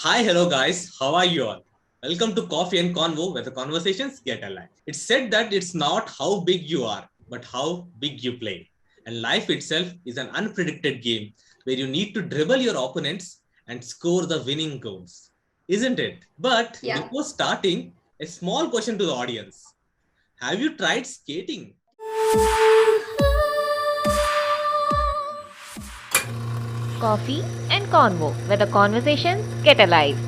Hi, hello guys, how are you all? Welcome to Coffee and Convo where the conversations get alive. It's said that it's not how big you are, but how big you play. And life itself is an unpredicted game where you need to dribble your opponents and score the winning goals. Isn't it? But Yeah. before starting, a small question to the audience. Have you tried skating? Coffee and Convo, where the conversations get alive.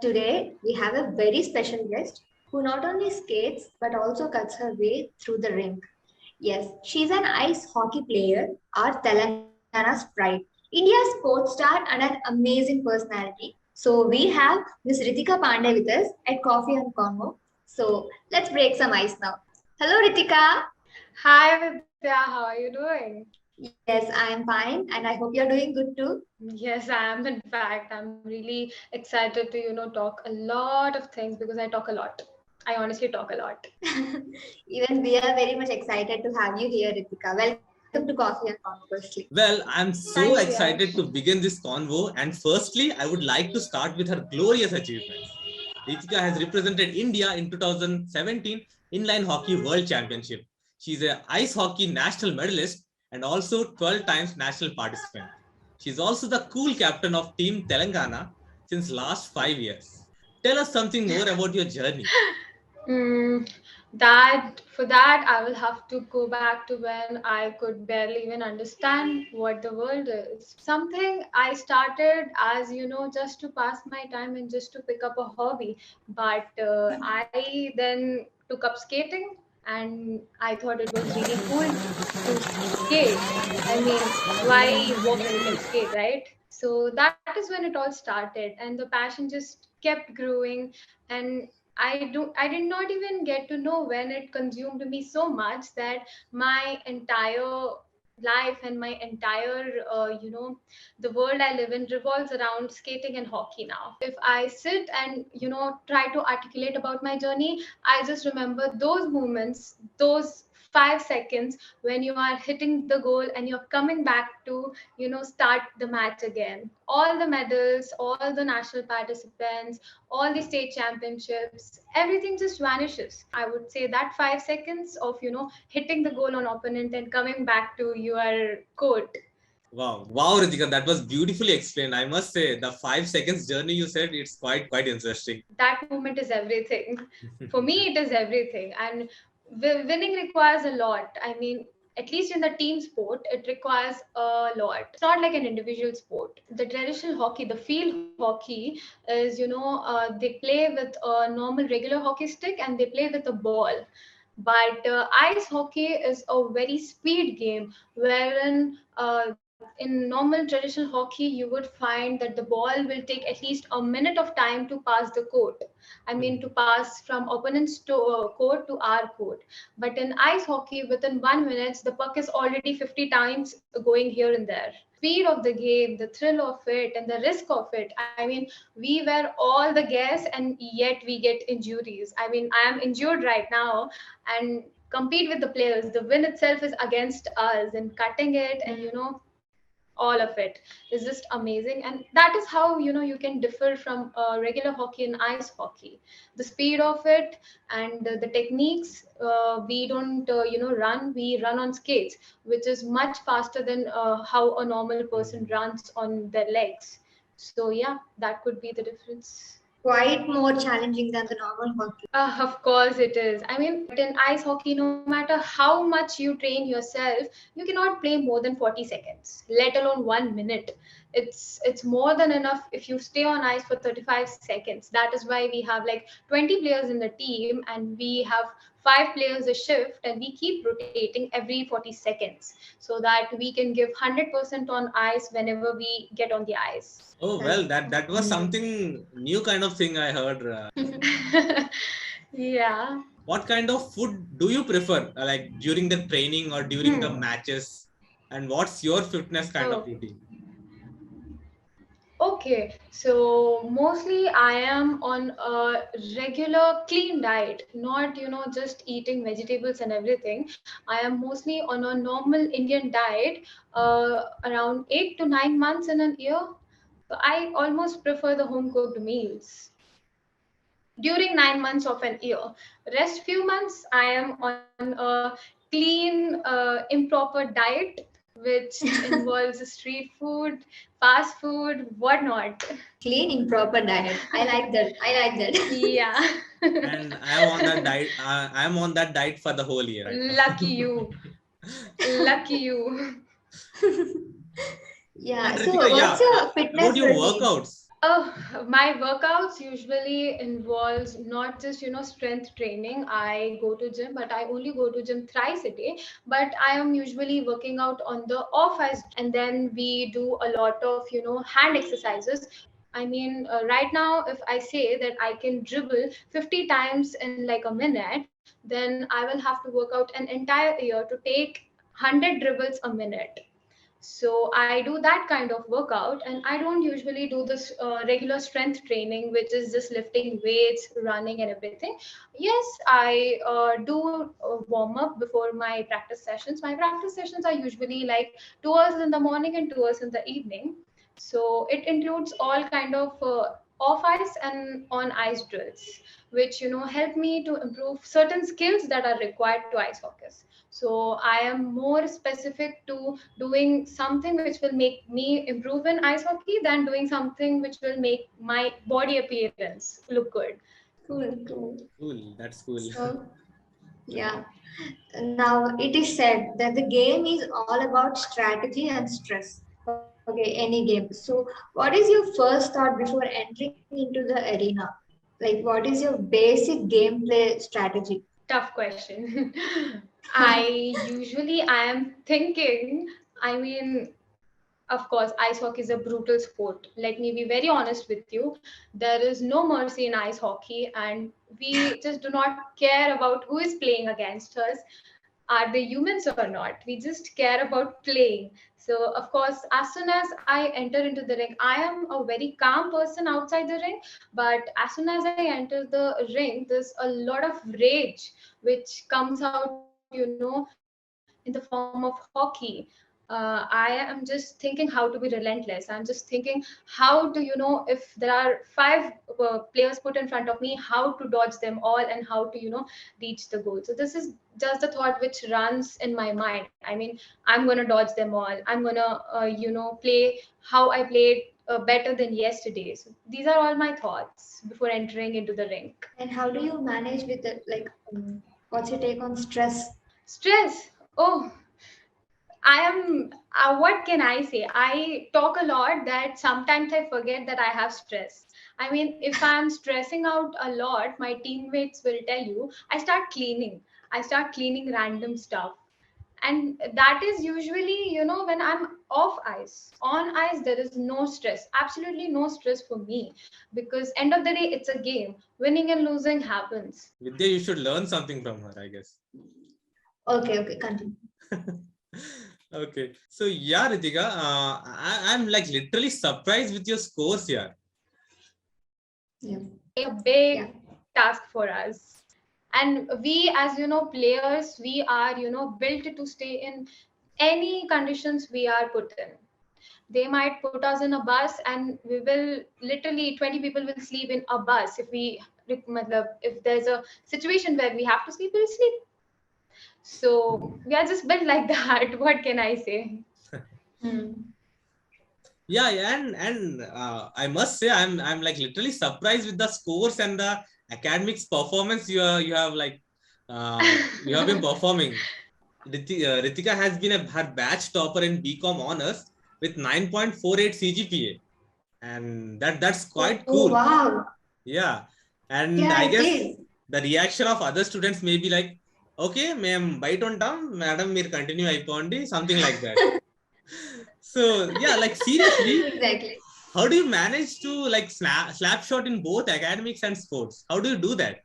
Today we have a very special guest who not only skates but also cuts her way through the rink. Yes, she's an ice hockey player, our Telangana's pride, India's sports star, and an amazing personality. So we have Miss Ritika Pandey with us at Coffee and Convo. So let's break some ice now. Hello, Ritika. Hi Vidya, how are you doing? Yes, I am fine, and I hope you're doing good too. Yes, I am. In fact, I'm really excited to talk a lot of things because I talk a lot. I honestly talk a lot. Even we are very much excited to have you here, Ritika. Welcome to Coffee and Convo, firstly. Well, I'm so Thank you, Yash. excited to begin this convo. And firstly, I would like to start with her glorious achievements. Ritika has represented India in 2017 Inline Hockey World Championship. She's a ice hockey national medalist and also 12 times national participant. She's also the cool captain of Team Telangana since last 5 years. Tell us something more about your journey. Mm, that for that I will have to go back to when I could barely even understand what the world is. Something I started as just to pass my time and just to pick up a hobby, but I then took up skating and I thought it was really cool to skate. I mean, why walk when you can skate, right? So that is when it all started, and the passion just kept growing. And I did not even get to know when it consumed me so much that my entire life and my entire the world I live in revolves around skating and hockey now. If I sit and try to articulate about my journey, I just remember those moments, those 5 seconds when you are hitting the goal and you're coming back to start the match again. All the medals, all the national participants, all the state championships, everything just vanishes. I would say that 5 seconds of hitting the goal on opponent and coming back to your court. Wow, Ritika, that was beautifully explained. I must say, the 5 seconds journey you said, it's quite interesting. That moment is everything. For me it is everything. And winning requires a lot. I mean, at least in the team sport it requires a lot. It's not like an individual sport. The traditional hockey, the field hockey, is they play with a normal regular hockey stick and they play with a ball. But ice hockey is a very speed game wherein in normal traditional hockey you would find that the ball will take at least a minute of time to pass the court. I mean, to pass from opponent's court to our court. But in ice hockey, within 1 minute, the puck is already 50 times going here and there. Speed of the game, the thrill of it, and the risk of it. I mean, we were all the guests, and yet we get injuries. I mean, I am injured right now, and compete with the players. The win itself is against us, and cutting it, and all of it is just amazing. And that is how you can differ from regular hockey and ice hockey. The speed of it and the techniques. We don't run, we run on skates, which is much faster than how a normal person runs on their legs. So yeah, that could be the difference. Quite more challenging than the normal hockey. Of course it is. I mean, in ice hockey, no matter how much you train yourself, you cannot play more than 40 seconds, let alone 1 minute. It's more than enough if you stay on ice for 35 seconds. That is why we have like 20 players in the team and we have 5 players a shift, and we keep rotating every 40 seconds so that we can give 100% on ice whenever we get on the ice. Oh That's well, that was something new kind of thing I heard. Yeah. What kind of food do you prefer, like during the training or during the matches? And what's your fitness kind of Oh, routine? okay, so mostly I am on a regular clean diet, not just eating vegetables and everything. I am mostly on a normal Indian diet, around 8 to 9 months in a year. So I almost prefer the home cooked meals during 9 months of an year. Rest few months, I am on a clean, improper diet, which involves street food, fast food, whatnot. Clean, improper diet. I like that. I like that. Yeah. And I am on that diet. I am on that diet for the whole year right now. Lucky you. Lucky you. Yeah. And So, Ritika, what's yeah, your about fitness your routine? workouts. Oh, my workouts usually involves not just strength training. I go to gym, but I only go to gym thrice a day. But I am usually working out on the off ice, and then we do a lot of hand exercises. I mean, right now, if I say that I can dribble 50 times in like a minute, then I will have to work out an entire year to take 100 dribbles a minute. So I do that kind of workout, and I don't usually do this regular strength training, which is just lifting weights, running, and everything. Yes, I do warm up before my practice sessions. My practice sessions are usually like 2 hours in the morning and 2 hours in the evening. So it includes all kind of off ice and on ice drills, which help me to improve certain skills that are required to ice hockey. So I am more specific to doing something which will make me improve in ice hockey than doing something which will make my body appearance look good. Cool, cool. Cool, that's cool. So, yeah. Now, it is said that the game is all about strategy and stress. Okay, any game. So, what is your first thought before entering into the arena? Like, what is your basic gameplay strategy? Tough question. I am thinking, I mean, of course, ice hockey is a brutal sport. Let me be very honest with you. There is no mercy in ice hockey, and we just do not care about who is playing against us. Are they humans or not? We just care about playing. So, of course, as soon as I enter into the ring, I am a very calm person outside the ring. But as soon as I enter the ring, there's a lot of rage which comes out, in the form of hockey. I am just thinking how to be relentless. I'm just thinking how to, if there are five players put in front of me, how to dodge them all and how to, reach the goal. So this is just the thought which runs in my mind. I mean, I'm going to dodge them all. I'm going to, play how I played better than yesterday. So these are all my thoughts before entering into the rink. And how do you manage with it? Like, what's your take on stress? Stress. Oh, I am, what can I say? I talk a lot that sometimes I forget that I have stress. I mean, if I'm stressing out a lot, my teammates will tell you, I start cleaning. I start cleaning random stuff. And that is usually, when I'm off ice. On ice, there is no stress, absolutely no stress for me, because end of the day, it's a game. Winning and losing happens. Vidya, you should learn something from her, I guess. Okay, okay, continue. Okay. So yeah, Ritika, I'm like literally surprised with your scores here. Yeah. A big Yeah. task for us. And we, as players, we are built to stay in any conditions we are put in. They might put us in a bus, and we will literally 20 people will sleep in a bus. If there's a situation where we have to sleep, we'll sleep. So we are just built like that. What can I say? Hmm. Yeah, yeah, and I must say I'm like literally surprised with the scores and the academics performance you have like you have been performing. Ritika has been her batch topper in BCom honors with 9.48 CGPA, and that's quite Oh, cool. wow. Yeah, and Yeah, I it guess is. the reaction of other students may be like, okay, ma'am, bite on down, madam, meer continue అయిపోండి, something like that. So yeah, like seriously, Exactly. how do you manage to like slap shot in both academics and sports? How do you do that?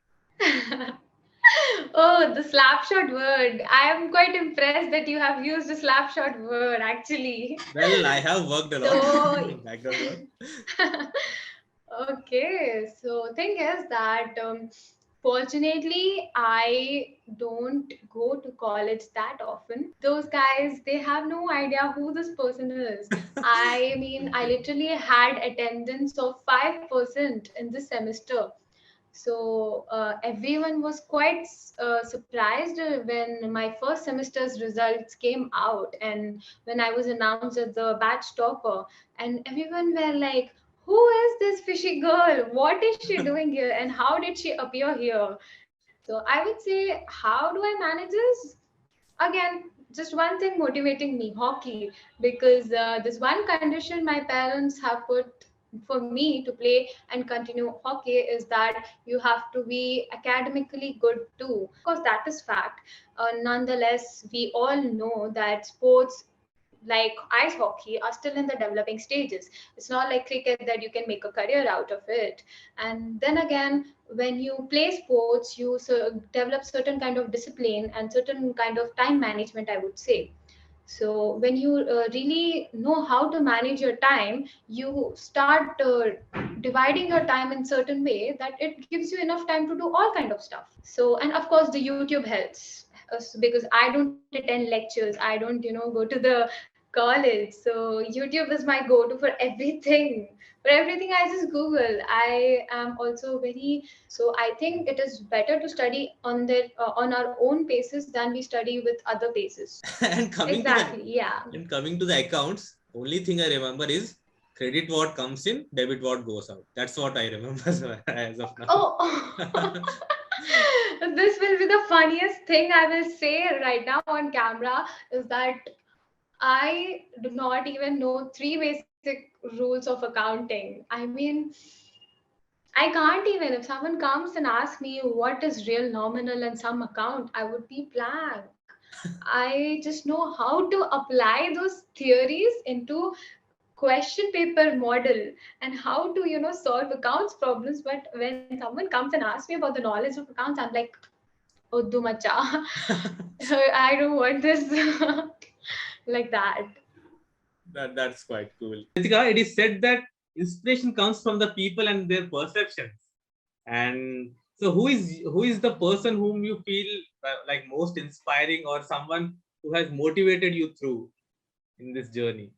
Oh, the slapshot word. I am quite impressed that you have used the slapshot word actually. Well, I have worked a lot So, background work. okay. So, thing is that Fortunately, I don't go to college that often. Those guys, they have no idea who this person is. I mean, I literally had attendance of 5% in this semester. So everyone was quite surprised when my first semester's results came out and when I was announced as the batch topper. And everyone were like, who is this fishy girl? What is she doing here? And how did she appear here? So I would say, how do I manage this? Again, just one thing motivating me, hockey, because this one condition my parents have put for me to play and continue hockey is that you have to be academically good too. Of course, that is fact. Nonetheless, we all know that sports like ice hockey are still in the developing stages. It's not like cricket that you can make a career out of it. And then again, when you play sports, you develop certain kind of discipline and certain kind of time management, I would say. So when you really know how to manage your time, you start dividing your time in certain way that it gives you enough time to do all kind of stuff. So, and of course the YouTube helps because I don't attend lectures, I don't go to the college. So YouTube is my go to for everything. For everything, I just Google. I am also very, so I think it is better to study on our own paces than we study with other paces. and coming to the Exactly. Yeah. and coming to the accounts, only thing I remember is credit what comes in, debit what goes out. That's what I remember as of now. Oh, this will be the funniest thing I will say right now on camera is that I do not even know three basic rules of accounting. I mean, I can't even. If someone comes and asks me what is real, nominal, and some account, I would be blank. I just know how to apply those theories into question paper model and how to solve accounts problems. But when someone comes and asks me about the knowledge of accounts, I'm like, Uddu macha. I don't want this like that. That's quite cool. Ritika, it is said that inspiration comes from the people and their perceptions. And so, who is the person whom you feel like most inspiring, or someone who has motivated you through in this journey?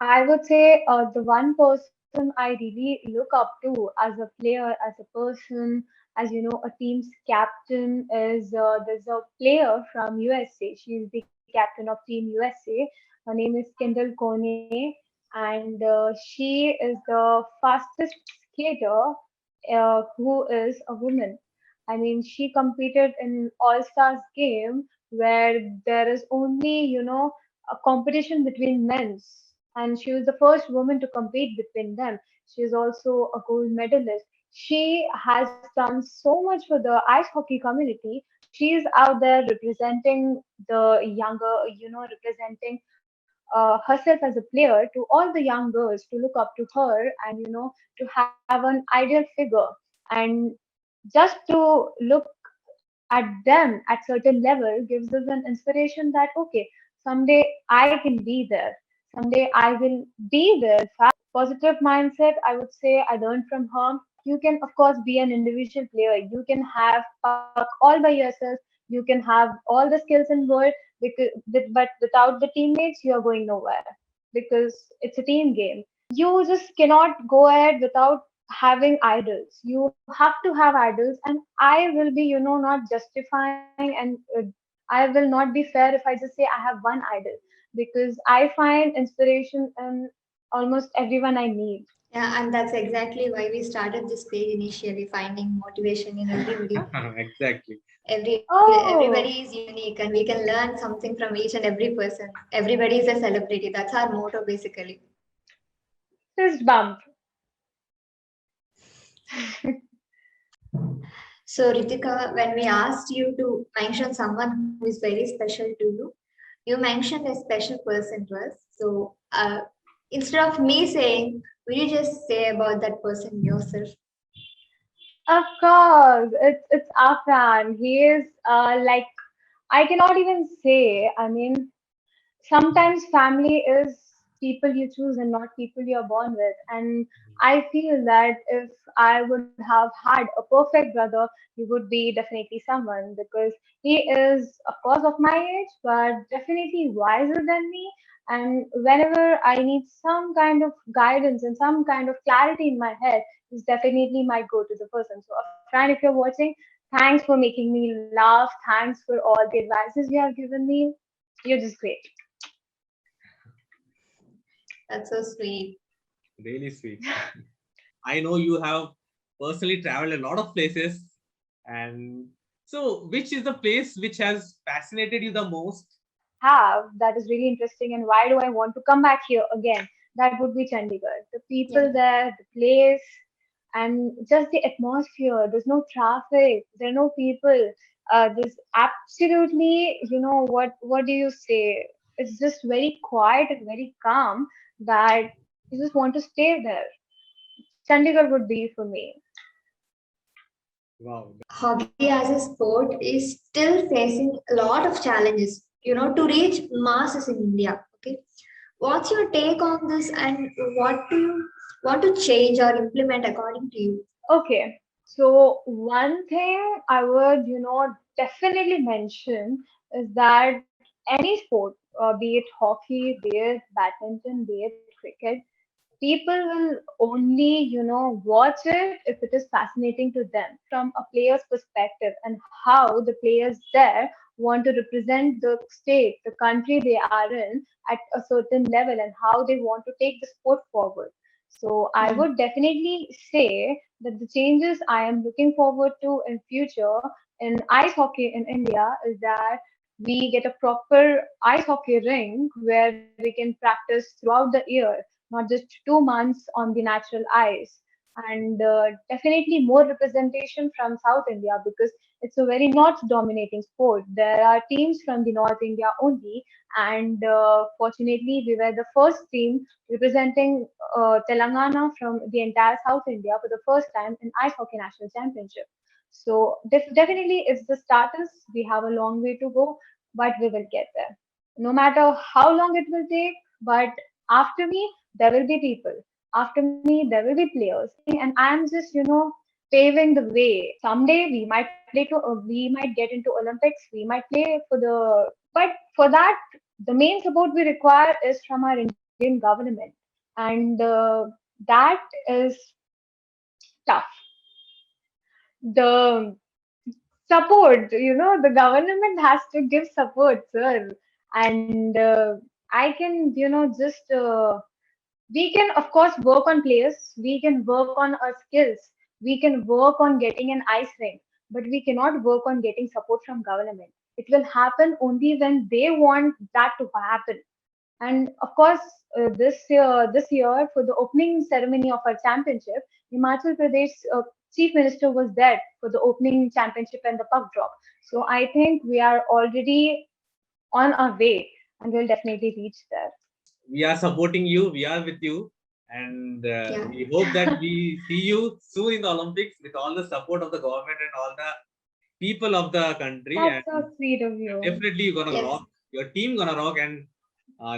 I would say the one person I really look up to as a player, as a person, as a team's captain is there's a player from USA. She's the captain of Team USA. Her name is Kendall Kone, and she is the fastest skater who is a woman. I mean, she competed in All Stars game where there is only, a competition between men's, and she was the first woman to compete between them. She is also a gold medalist. She has done so much for the ice hockey community. She is out there representing the younger, representing herself as a player to all the young girls to look up to her and to have an ideal figure and just to look at them at certain level gives us an inspiration that okay, someday I can be there, someday I will be there. Positive mindset, I would say I learned from her. You can of course be an individual player, you can have puck all by yourself, you can have all the skills in world because but without the teammates you are going nowhere because it's a team game. You just cannot go ahead without having idols. You have to have idols, and I will be, not justifying and I will not be fair if I just say I have one idol because I find inspiration in almost everyone I meet. Yeah, and that's exactly why we started this page initially, finding motivation in everybody. Exactly. Everybody Oh, is unique, and we can learn something from each and every person. Everybody is a celebrity. That's our motto, basically. fist bump. So, Ritika, when we asked you to mention someone who is very special to you, you mentioned a special person to us. So, instead of me saying, will you just say about that person yourself? Of course, it's Afran. He is like I cannot even say. I mean, sometimes family is people you choose and not people you're born with. And I feel that if I would have had a perfect brother, he would be definitely someone because he is, of course, of my age, but definitely wiser than me. And whenever I need some kind of guidance and some kind of clarity in my head, he's definitely my go-to the person. So, a friend, if you're watching, thanks for making me laugh. Thanks for all the advices you have given me. You're just great. That's so sweet. Really sweet. I know you have personally traveled a lot of places. And so, which is the place which has fascinated you the most? Have that is really interesting, and why do I want to come back here again? That would be Chandigarh. The Yeah. people there, the place, and just the atmosphere. There's no traffic. There are no people. There's absolutely, what do you say? It's just very quiet and very calm that you just want to stay there. Chandigarh would be for me. Wow. Hockey as a sport is still facing a lot of challenges, to reach masses in India. Okay. What's your take on this and what do you want to change or implement according to you? Okay, so one thing I would, definitely mention is that any sport, be it hockey, be it badminton, be it cricket, people will only, watch it if it is fascinating to them from a player's perspective and how the players there want to represent the state, the country they are in at a certain level and how they want to take the sport forward. So I Hmm. would definitely say that the changes I am looking forward to in future in ice hockey in India is that we get a proper ice hockey rink where we can practice throughout the year, not just 2 months on the natural ice. And definitely more representation from South India because it's a very north dominating sport. There are teams from the North India only, and fortunately, we were the first team representing Telangana from the entire South India for the first time in Ice Hockey National Championship. So, definitely, it's the status. We have a long way to go, but we will get there. No matter how long it will take, but after me, there will be people. After me, there will be players. And I'm just, paving the way. Someday we might get into Olympics, we might play for but for that, the main support we require is from our Indian government. And that is tough. The support, the government has to give support, sir. And I can, we can, of course, work on players, we can work on our skills, we can work on getting an ice rink, but we cannot work on getting support from government. It will happen only when they want that to happen. And of course, this year for the opening ceremony of our championship, Himachal Pradesh chief minister was there for the opening championship and the puck drop. So I think we are already on our way, and we'll definitely reach there. We are supporting you. We are with you. And Yeah. we hope that we see you soon in the Olympics with all the support of the government and all the people of the country. That's And so sweet of you. definitely you're gonna Yes. rock. Your team gonna rock, and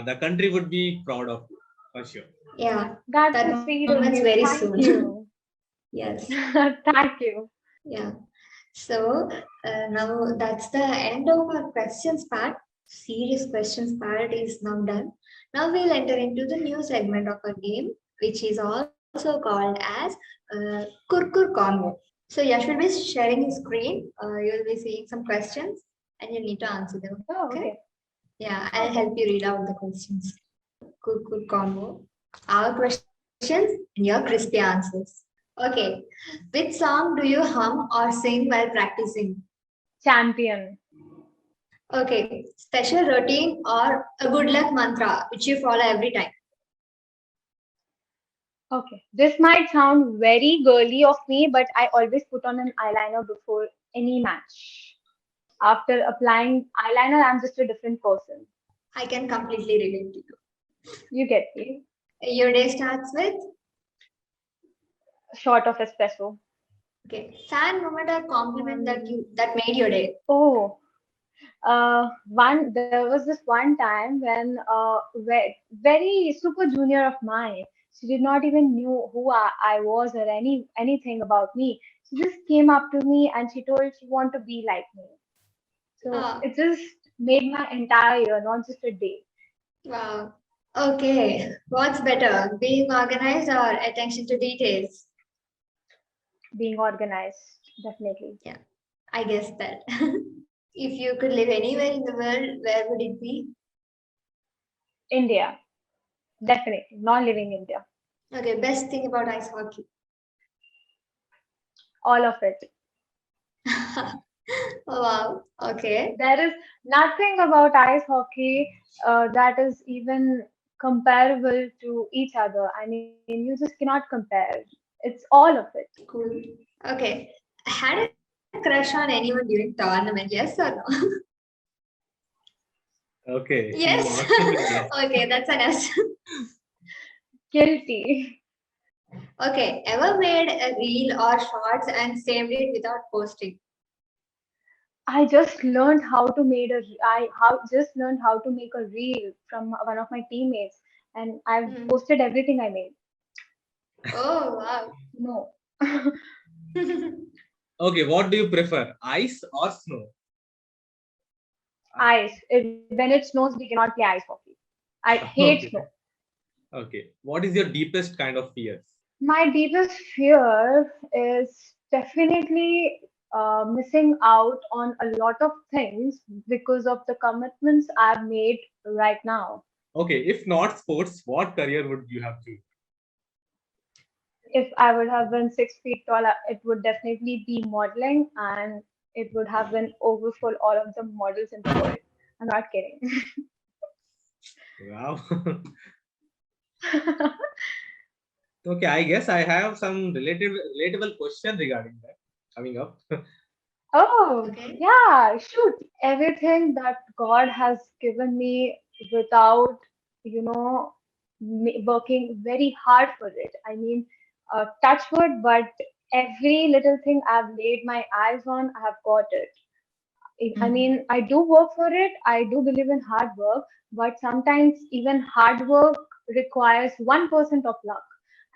the country would be proud of you for sure. Yeah. That's That so sweet moment's of very you. soon. Thank you. Yes. Thank you. Yeah. So now that's the end of our questions part. Serious questions part is now done. Now we'll enter into the new segment of our game, which is also called as Kur-Kur Convo. So Yash will be sharing his screen. You'll be seeing some questions and you need to answer them. Oh, Okay? okay. Yeah, I'll Okay. help you read out the questions. Kur-Kur Convo. Our questions and your crispy answers. Okay. Which song do you hum or sing while practicing? Champion. Okay. Special routine or a good luck mantra which you follow every time. Okay. This might sound very girly of me, but I always put on an eyeliner before any match. After applying eyeliner, I'm just a different person. I can completely relate to you. You get me? Your day starts with Short of espresso. okay. Fan moment or compliment Um, that made your day. oh, One there was this one time when very super junior of mine, she did not even knew who I was or anything about me. She just came up to me and she told she want to be like me. So Ah, it just made my entire year, not just a day. wow. Okay. What's better, being organized or attention to details? Being organized, definitely. Yeah, I guess that. If you could live anywhere in the world, where would it be? India, definitely. Not living India. Okay, best thing about ice hockey. All of it. Wow. Okay. There is nothing about ice hockey that is even comparable to each other. I mean, you just cannot compare. It's all of it. Cool. Okay. Had a crush on anyone during tournament? Yes or no? Okay, Yes. you answered with yes. Okay, that's an yes. Guilty. Okay. Ever made a reel or shorts and saved it without posting? I just learned how to made a I how just learned how to make a reel from one of my teammates, and I've Hmm. posted everything I made. Oh, wow. No, Okay, what do you prefer, ice or snow? ice. When it snows, we cannot play ice hockey. I hate Okay, snow. okay. What is your deepest kind of fears? My deepest fear is definitely missing out on a lot of things because of the commitments I've made right now. Okay, if not sports, what career would you have chosen? If I would have been 6 feet tall, it would definitely be modeling, and it would have been overfull all of the models in the world. I'm not kidding. Wow. Okay, I guess I have some relatable question regarding that coming up. Oh, Okay. yeah, shoot. Everything that God has given me without, you know, working very hard for it. I mean, touch wood, but every little thing I've laid my eyes on, I have got it. I Mm. mean, I do work for it. I do believe in hard work, but sometimes even hard work requires 1% of luck.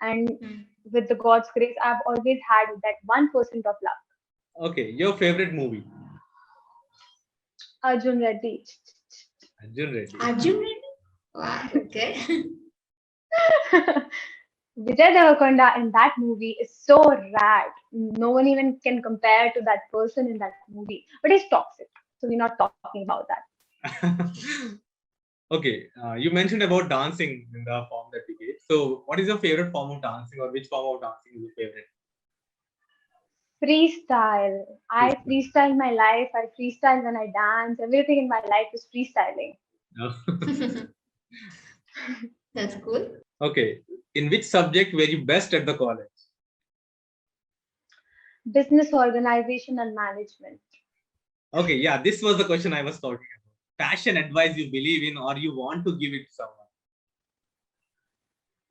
And Mm. with the God's grace, I've always had that 1% of luck. Okay, your favorite movie? Arjun Reddy. Arjun Reddy. Arjun Reddy? Wow. Okay. Vijay Deverakonda in that movie is so rad. No one even can compare to that person in that movie. But he's toxic. So we're not talking about that. Okay, you mentioned about dancing in the form that we gave. So, what is your favorite form of dancing, or which form of dancing is your favorite? Freestyle. I Freestyle. freestyle my life. I freestyle when I dance. Everything in my life is freestyling. No. That's cool. Okay, in which subject were you best at the college? Business organization and management. Okay, yeah, this was the question I was talking about. Passion advice you believe in, or you want to give it to someone.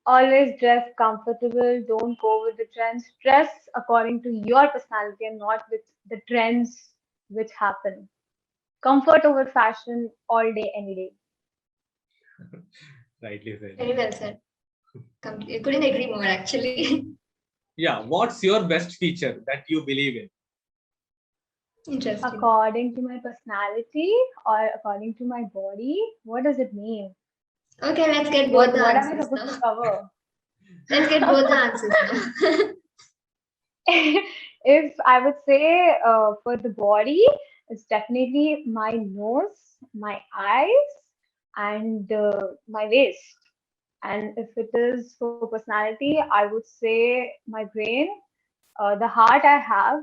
Always dress comfortable. Don't go with the trends. Dress according to your personality and not with the trends which happen. Comfort over fashion all day, any day. Rightly said. Very well said. I couldn't agree more, actually. Yeah, what's your best feature that you believe in? Interesting. According to my personality or according to my body, what does it mean? Okay, let's get both the What am I answers supposed now. to cover? Let's get both the answers now. If I would say for the body, it's definitely my nose, my eyes, and my waist. And if it is for personality, I would say my brain, the heart I have,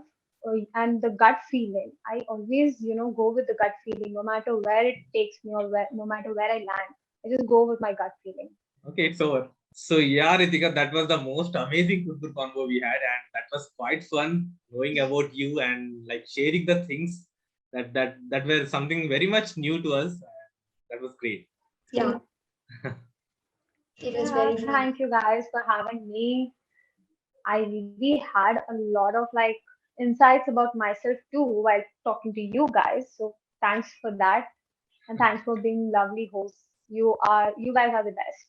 and the gut feeling. I always, go with the gut feeling, no matter where it takes me or no matter where I land. I just go with my gut feeling. Okay, it's over. So yeah, Ritika, that was the most amazing Kur-Kur convo we had, and that was quite fun knowing about you and like sharing the things that were something very much new to us. That was great. Yeah, it was Yeah, very fun. thank you guys for having me. I really had a lot of insights about myself too while talking to you guys. So thanks for that, and thanks for being lovely hosts. You guys are the best.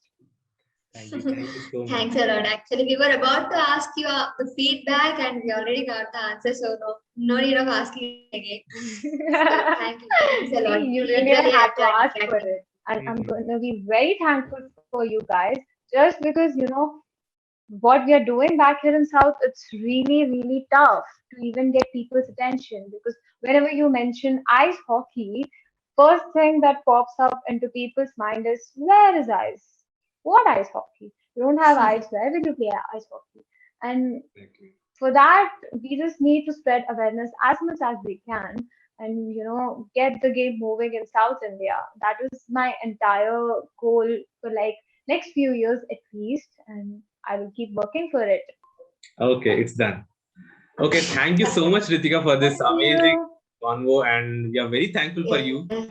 Thank you so much. Thanks a lot. Actually, we were about to ask you the feedback, and we already got the answer, so no need of asking again. So thanks a lot. You We really literally had to enjoyed ask for interacting. it. And I'm Mhm. going to be very thankful for you guys just because, what we are doing back here in South, it's really, really tough to even get people's attention because whenever you mention ice hockey, first thing that pops up into people's mind is where is ice? What ice hockey? You don't have ice. Where will you play ice hockey? And Exactly. for that, we just need to spread awareness as much as we can and get the game moving in South India. That is my entire goal for like next few years at least, and I will keep working for it. Okay, it's done. Okay, thank you so much, Ritika, for this Thank amazing you. convo, and we are very thankful for you. Yes.